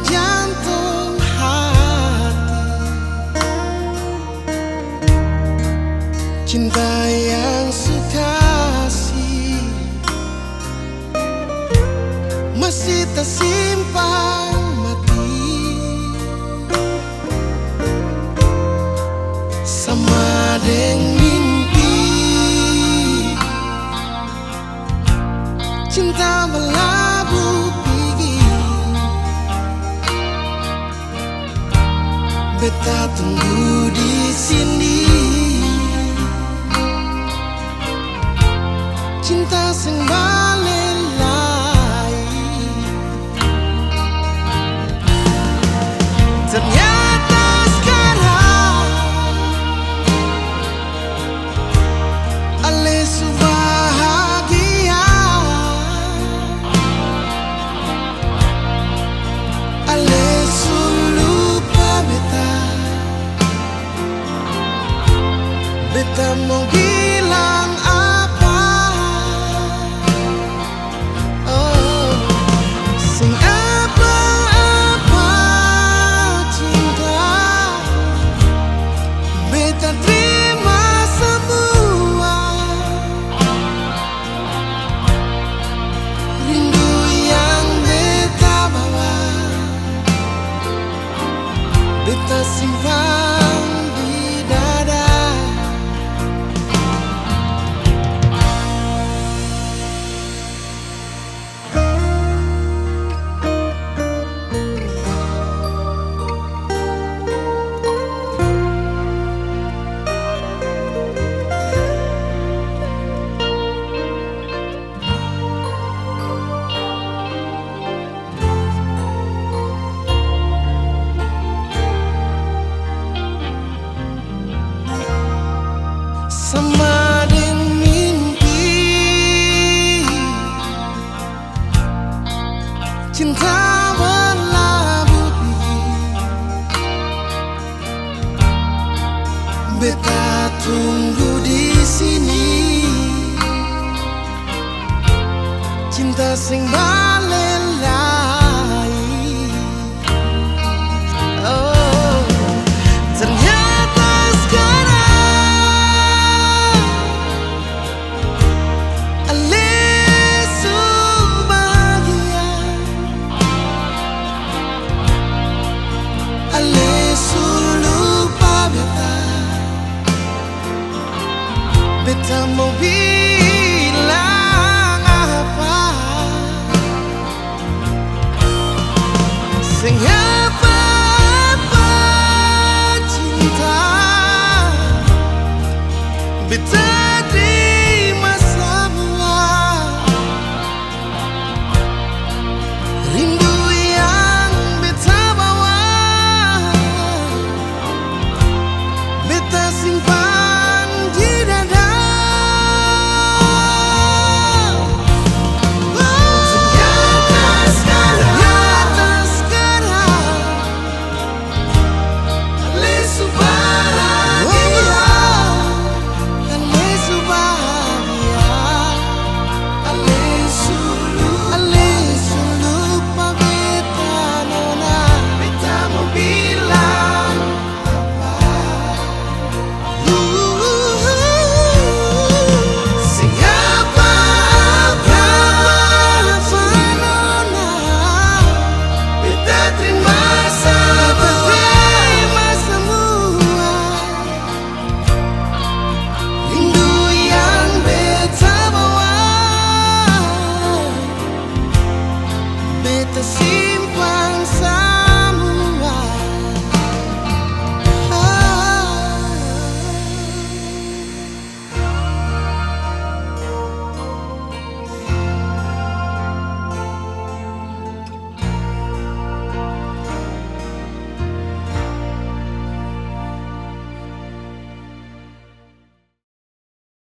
jantung hati, cinta yang sukasih masih tersimpan mati, sama deng mimpi cinta berlabuh pergi. Beta tunggu di sini, cinta sing balelai. Ternyata sekarang ale bahagia, ale lupa beta. Beta mau bilang apa? Oh, sing apa-apa cinta, beta terima semua. Rindu yang beta bawa, beta simpan di dada. Sama deng mimpi cinta berlabuh pergi. Beta tunggu di sini, cinta sing balelai. Oh, ternyata sekarang ale bahagia, ale lupa beta. Beta mau bilang apa? Sing